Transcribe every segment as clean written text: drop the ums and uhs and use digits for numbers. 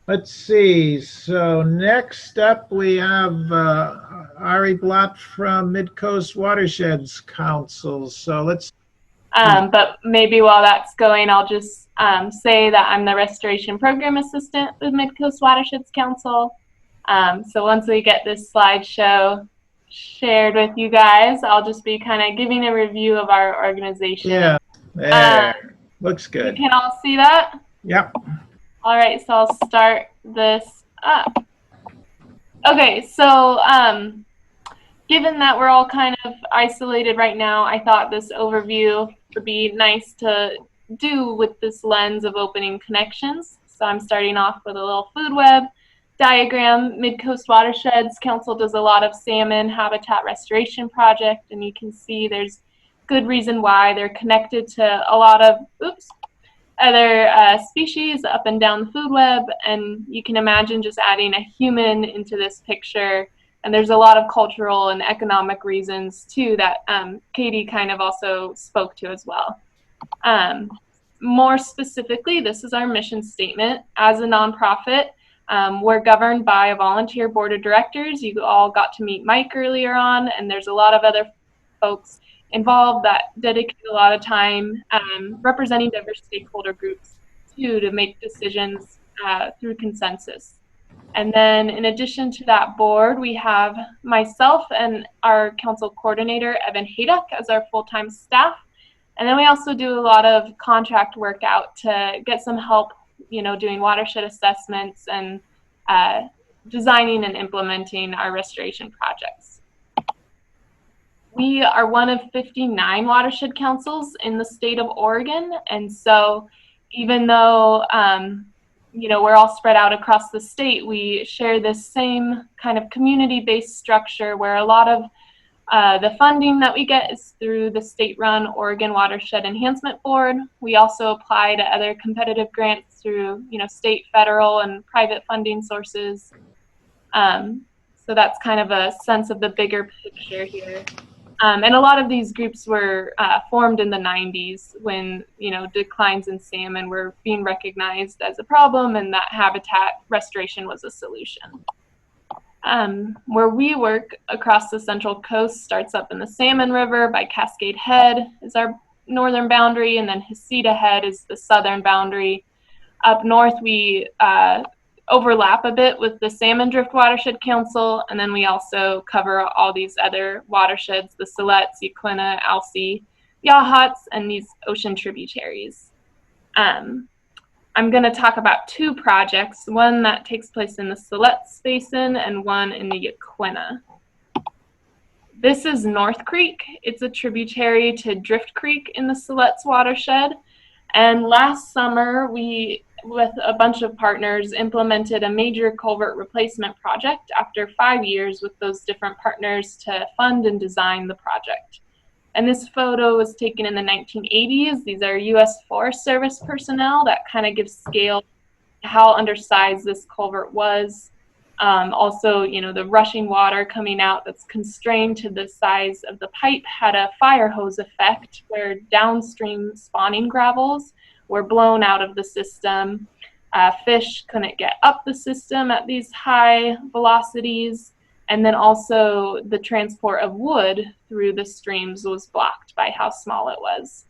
Let's see. So next up, we have Ari Blatt from Mid-Coast Watersheds Council. So let's see. But maybe while that's going, I'll just say that I'm the Restoration Program Assistant with Mid-Coast Watersheds Council. So once we get this slideshow shared with you guys, I'll just be kind of giving a review of our organization. Yeah, there. Looks You good. can all see that? Yep. All right, so I'll start this up. Okay, so given that we're all kind of isolated right now, I thought this overview would be nice to do with this lens of opening connections. So I'm starting off with a little food web diagram. Mid-Coast Watersheds Council does a lot of salmon habitat restoration project, and you can see there's good reason why they're connected to a lot of other species up and down the food web, and you can imagine just adding a human into this picture. And there's a lot of cultural and economic reasons too that Katie kind of also spoke to as well. More specifically, this is our mission statement. As a nonprofit, we're governed by a volunteer board of directors. You all got to meet Mike earlier on, and there's a lot of other folks involved that dedicate a lot of time representing diverse stakeholder groups too, to make decisions through consensus. And then in addition to that board, we have myself and our council coordinator, Evan Hayduck, as our full-time staff. And then we also do a lot of contract work out to get some help, doing watershed assessments and designing and implementing our restoration projects. We are one of 59 watershed councils in the state of Oregon. And so even though we're all spread out across the state, we share this same kind of community-based structure where a lot of the funding that we get is through the state-run Oregon Watershed Enhancement Board. We also apply to other competitive grants through, state, federal, and private funding sources. So that's kind of a sense of the bigger picture here. And a lot of these groups were formed in the 90s when, declines in salmon were being recognized as a problem and that habitat restoration was a solution. Where we work across the Central Coast starts up in the Salmon River by Cascade Head is our northern boundary, and then Heceta Head is the southern boundary. Up north, we overlap a bit with the Salmon Drift Watershed Council, and then we also cover all these other watersheds, the Siletz, Yaquina, Alsea, Yachats, and these ocean tributaries. I'm going to talk about two projects, one that takes place in the Siletz Basin and one in the Yaquina. This is North Creek. It's a tributary to Drift Creek in the Siletz watershed. And last summer, we, with a bunch of partners, implemented a major culvert replacement project after 5 years with those different partners to fund and design the project. And this photo was taken in the 1980s. These are U.S. Forest Service personnel. That kind of gives scale to how undersized this culvert was. Also, the rushing water coming out that's constrained to the size of the pipe had a fire hose effect where downstream spawning gravels were blown out of the system. Fish couldn't get up the system at these high velocities. And then also the transport of wood through the streams was blocked by how small it was.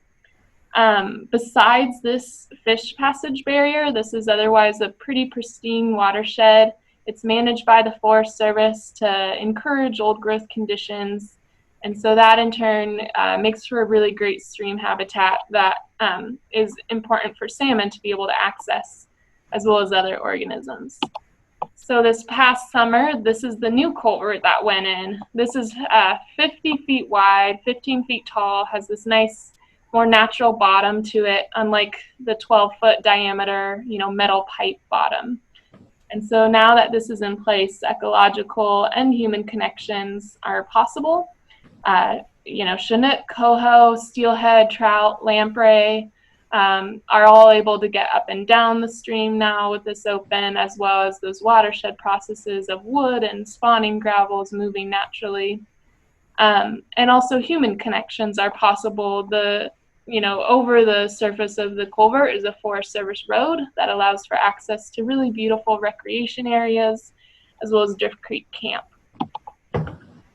Besides this fish passage barrier, this is otherwise a pretty pristine watershed. It's managed by the Forest Service to encourage old growth conditions. And so that in turn makes for a really great stream habitat that is important for salmon to be able to access, as well as other organisms. So this past summer, this is the new culvert that went in. This is 50 feet wide, 15 feet tall, has this nice, more natural bottom to it, unlike the 12-foot diameter, metal pipe bottom. And so now that this is in place, ecological and human connections are possible. Chinook, coho, steelhead, trout, lamprey, are all able to get up and down the stream now with this open, as well as those watershed processes of wood and spawning gravels moving naturally. And also human connections are possible. The over the surface of the culvert is a Forest Service road that allows for access to really beautiful recreation areas, as well as Drift Creek Camp.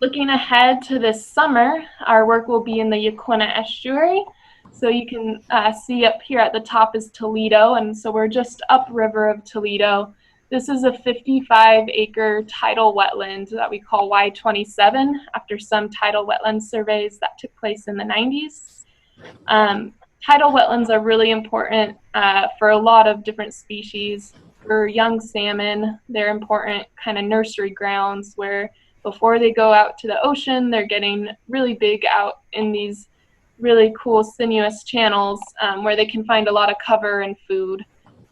Looking ahead to this summer, our work will be in the Yaquina Estuary. So you can see up here at the top is Toledo, and so we're just upriver of Toledo. This is a 55-acre tidal wetland that we call Y27 after some tidal wetland surveys that took place in the 90s. Tidal wetlands are really important for a lot of different species. For young salmon, they're important kind of nursery grounds where before they go out to the ocean, they're getting really big out in these really cool sinuous channels where they can find a lot of cover and food.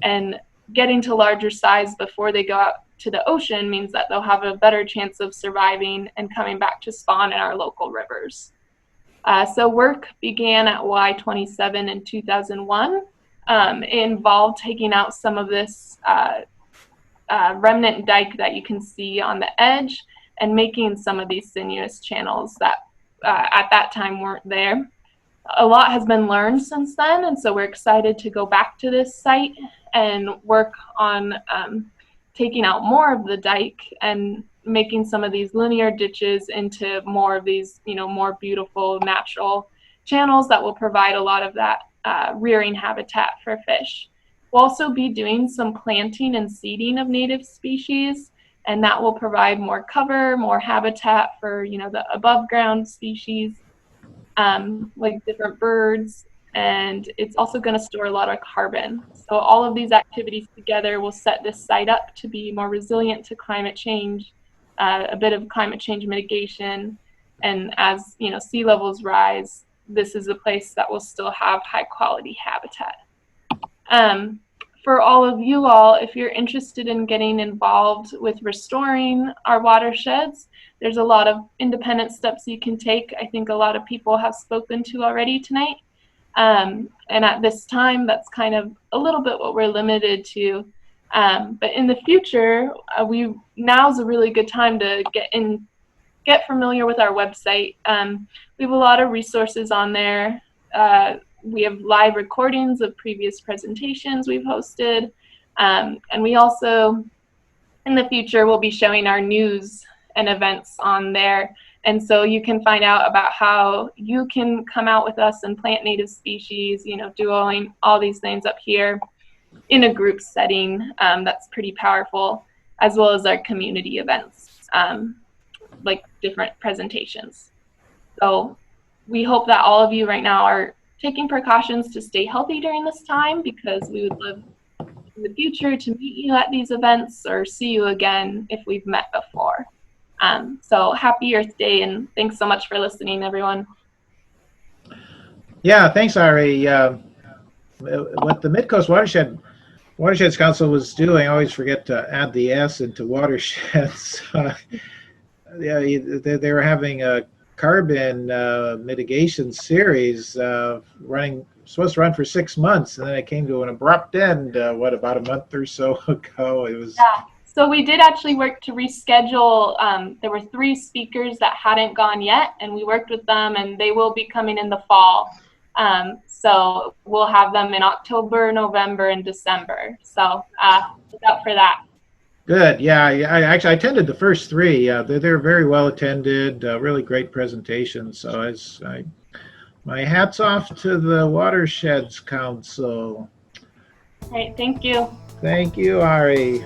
And getting to larger size before they go out to the ocean means that they'll have a better chance of surviving and coming back to spawn in our local rivers. So work began at Y27 in 2001. It involved taking out some of this remnant dike that you can see on the edge and making some of these sinuous channels that at that time weren't there. A lot has been learned since then, and so we're excited to go back to this site and work on taking out more of the dike and making some of these linear ditches into more of these, more beautiful natural channels that will provide a lot of that rearing habitat for fish. We'll also be doing some planting and seeding of native species, and that will provide more cover, more habitat for, the above ground species, like different birds, and it's also going to store a lot of carbon. So all of these activities together will set this site up to be more resilient to climate change, a bit of climate change mitigation, and as sea levels rise, this is a place that will still have high quality habitat. For all of you all, if you're interested in getting involved with restoring our watersheds, there's a lot of independent steps you can take. I think a lot of people have spoken to already tonight. And at this time, that's kind of a little bit what we're limited to. But in the future, now's a really good time to get familiar with our website. We have a lot of resources on there. We have live recordings of previous presentations we've hosted. And we also, in the future, will be showing our news and events on there. And so you can find out about how you can come out with us and plant native species, doing all these things up here in a group setting. That's pretty powerful, as well as our community events, like different presentations. So we hope that all of you right now are taking precautions to stay healthy during this time, because we would love in the future to meet you at these events or see you again if we've met before. So happy Earth Day, and thanks so much for listening, everyone. Yeah, thanks, Ari. What the Mid-Coast Watersheds Council was doing, I always forget to add the S into watersheds. Yeah, they were having a carbon mitigation series supposed to run for 6 months, and then it came to an abrupt end, about a month or so ago. It was. Yeah. So we did actually work to reschedule. There were 3 speakers that hadn't gone yet, and we worked with them, and they will be coming in the fall. So we'll have them in October, November, and December. So look out for that. Good. Yeah, I attended the first 3. They're very well attended, really great presentations. So my hat's off to the Watersheds Council. All right, thank you. Thank you, Ari.